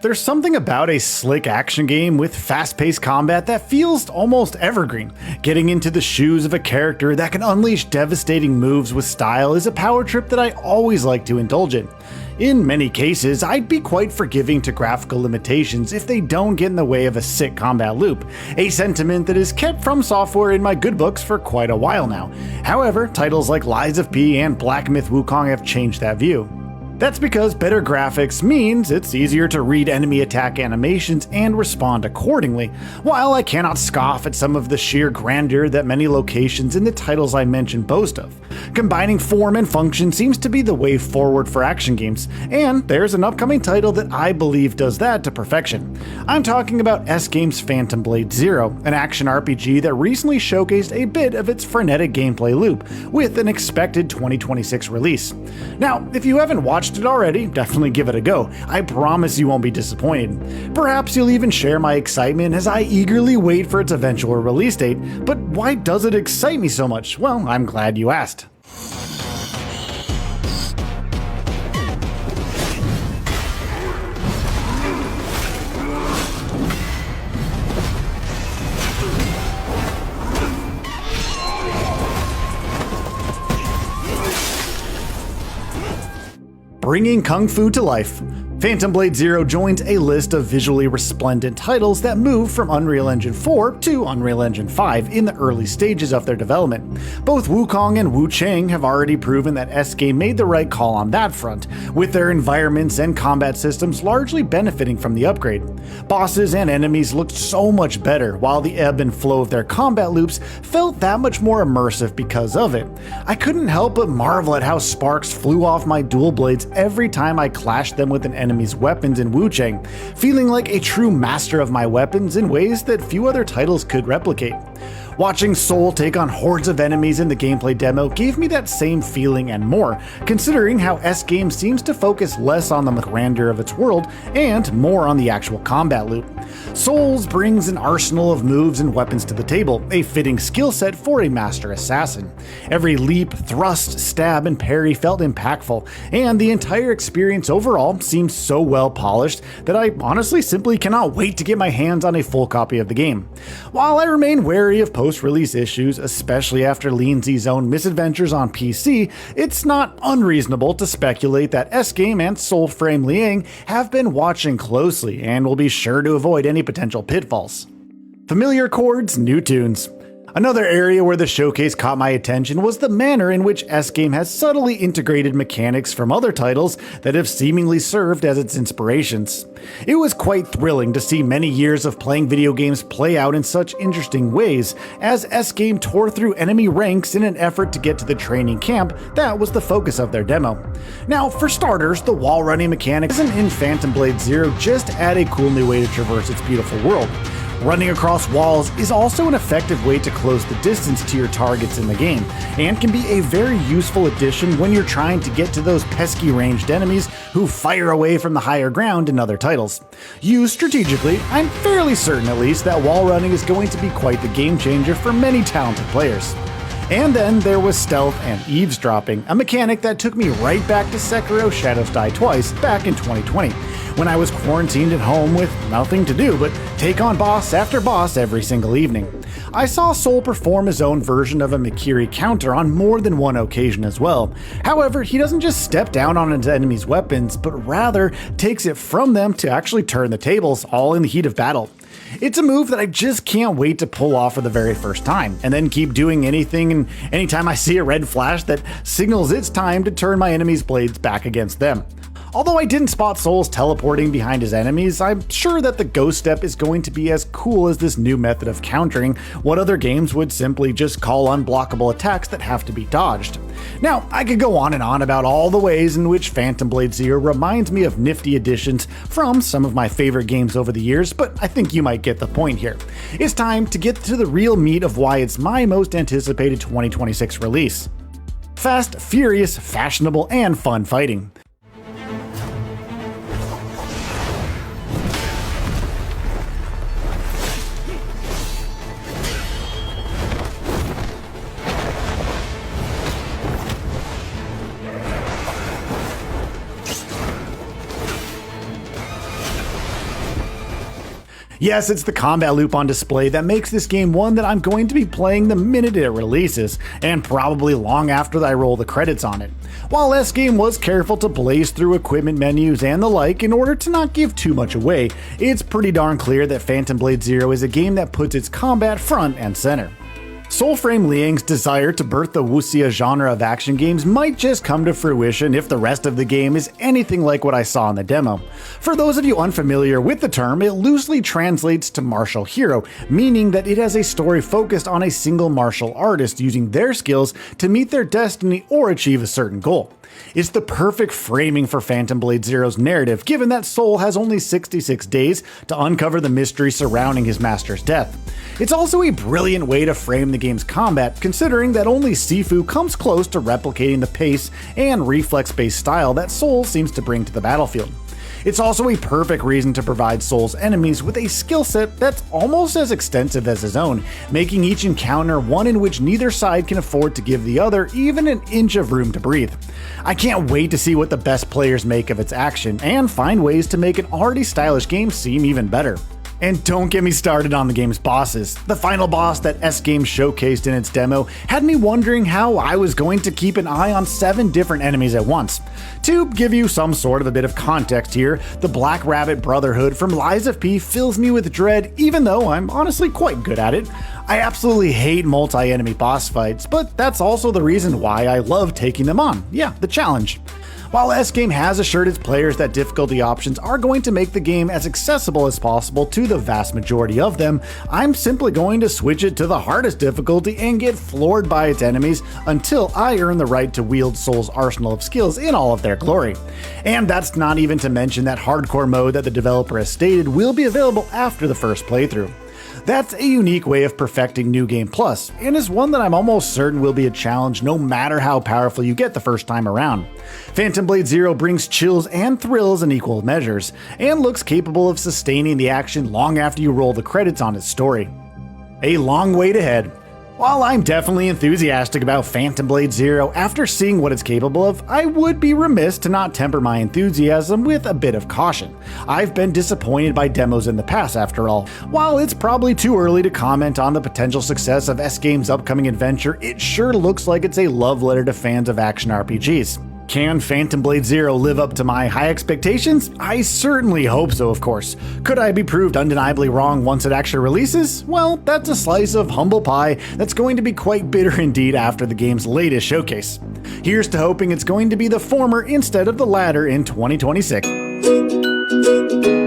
There's something about a slick action game with fast-paced combat that feels almost evergreen. Getting into the shoes of a character that can unleash devastating moves with style is a power trip that I always like to indulge in. In many cases, I'd be quite forgiving to graphical limitations if they don't get in the way of a sick combat loop, a sentiment that is kept from software in my good books for quite a while now. However, titles like Lies of P and Black Myth Wukong have changed that view. That's because better graphics means it's easier to read enemy attack animations and respond accordingly. While I cannot scoff at some of the sheer grandeur that many locations in the titles I mentioned boast of, combining form and function seems to be the way forward for action games, and there's an upcoming title that I believe does that to perfection. I'm talking about S-Game's Phantom Blade Zero, an action RPG that recently showcased a bit of its frenetic gameplay loop, with an expected 2026 release. Now, if you haven't watched it already, definitely give it a go. I promise you won't be disappointed. Perhaps you'll even share my excitement as I eagerly wait for its eventual release date. But why does it excite me so much? Well, I'm glad you asked. Bringing Kung Fu to life. Phantom Blade Zero joins a list of visually resplendent titles that moved from Unreal Engine 4 to Unreal Engine 5 in the early stages of their development. Both Wukong and Wu Chang have already proven that S-Game made the right call on that front, with their environments and combat systems largely benefiting from the upgrade. Bosses and enemies looked so much better, while the ebb and flow of their combat loops felt that much more immersive because of it. I couldn't help but marvel at how sparks flew off my dual blades every time I clashed them with an enemy's weapons in Wu Chang, feeling like a true master of my weapons in ways that few other titles could replicate. Watching Soul take on hordes of enemies in the gameplay demo gave me that same feeling and more, considering how S-Game seems to focus less on the grandeur of its world and more on the actual combat loop. Souls brings an arsenal of moves and weapons to the table, a fitting skill set for a master assassin. Every leap, thrust, stab, and parry felt impactful, and the entire experience overall seemed so well polished that I honestly simply cannot wait to get my hands on a full copy of the game. While I remain wary of post-release issues, especially after Lindsay's own misadventures on PC, it's not unreasonable to speculate that S-Game and Soulframe Liang have been watching closely and will be sure to avoid any potential pitfalls. Familiar chords, new tunes. Another area where the showcase caught my attention was the manner in which S-Game has subtly integrated mechanics from other titles that have seemingly served as its inspirations. It was quite thrilling to see many years of playing video games play out in such interesting ways, as S-Game tore through enemy ranks in an effort to get to the training camp that was the focus of their demo. Now, for starters, the wall running mechanic in Phantom Blade Zero just add a cool new way to traverse its beautiful world. Running across walls is also an effective way to close the distance to your targets in the game, and can be a very useful addition when you're trying to get to those pesky ranged enemies who fire away from the higher ground in other titles. Used strategically, I'm fairly certain at least that wall running is going to be quite the game changer for many talented players. And then there was stealth and eavesdropping, a mechanic that took me right back to Sekiro Shadows Die Twice back in 2020, when I was quarantined at home with nothing to do but take on boss after boss every single evening. I saw Soul perform his own version of a Mikiri counter on more than one occasion as well. However, he doesn't just step down on his enemy's weapons, but rather takes it from them to actually turn the tables, all in the heat of battle. It's a move that I just can't wait to pull off for the very first time, and then keep doing anything and anytime I see a red flash that signals it's time to turn my enemy's blades back against them. Although I didn't spot Souls teleporting behind his enemies, I'm sure that the Ghost Step is going to be as cool as this new method of countering what other games would simply just call unblockable attacks that have to be dodged. Now, I could go on and on about all the ways in which Phantom Blade Zero reminds me of nifty additions from some of my favorite games over the years, but I think you might get the point here. It's time to get to the real meat of why it's my most anticipated 2026 release. Fast, furious, fashionable, and fun fighting. Yes, it's the combat loop on display that makes this game one that I'm going to be playing the minute it releases, and probably long after I roll the credits on it. While S-Game was careful to blaze through equipment menus and the like in order to not give too much away, it's pretty darn clear that Phantom Blade Zero is a game that puts its combat front and center. Soulframe Liang's desire to birth the wuxia genre of action games might just come to fruition if the rest of the game is anything like what I saw in the demo. For those of you unfamiliar with the term, it loosely translates to martial hero, meaning that it has a story focused on a single martial artist using their skills to meet their destiny or achieve a certain goal. It's the perfect framing for Phantom Blade Zero's narrative, given that Soul has only 66 days to uncover the mystery surrounding his master's death. It's also a brilliant way to frame the game's combat, considering that only Sifu comes close to replicating the pace and reflex-based style that Soul seems to bring to the battlefield. It's also a perfect reason to provide Soul's enemies with a skill set that's almost as extensive as his own, making each encounter one in which neither side can afford to give the other even an inch of room to breathe. I can't wait to see what the best players make of its action, and find ways to make an already stylish game seem even better. And don't get me started on the game's bosses. The final boss that S-Game showcased in its demo had me wondering how I was going to keep an eye on 7 different enemies at once. To give you some sort of a bit of context here, the Black Rabbit Brotherhood from Lies of P fills me with dread, even though I'm honestly quite good at it. I absolutely hate multi-enemy boss fights, but that's also the reason why I love taking them on. Yeah, the challenge. While S-Game has assured its players that difficulty options are going to make the game as accessible as possible to the vast majority of them, I'm simply going to switch it to the hardest difficulty and get floored by its enemies until I earn the right to wield Soul's arsenal of skills in all of their glory. And that's not even to mention that hardcore mode that the developer has stated will be available after the first playthrough. That's a unique way of perfecting New Game Plus, and is one that I'm almost certain will be a challenge no matter how powerful you get the first time around. Phantom Blade Zero brings chills and thrills in equal measures, and looks capable of sustaining the action long after you roll the credits on its story. A long wait ahead. While I'm definitely enthusiastic about Phantom Blade Zero after seeing what it's capable of, I would be remiss to not temper my enthusiasm with a bit of caution. I've been disappointed by demos in the past after all. While it's probably too early to comment on the potential success of S-Game's upcoming adventure, it sure looks like it's a love letter to fans of action RPGs. Can Phantom Blade Zero live up to my high expectations? I certainly hope so, of course. Could I be proved undeniably wrong once it actually releases? Well, that's a slice of humble pie that's going to be quite bitter indeed after the game's latest showcase. Here's to hoping it's going to be the former instead of the latter in 2026.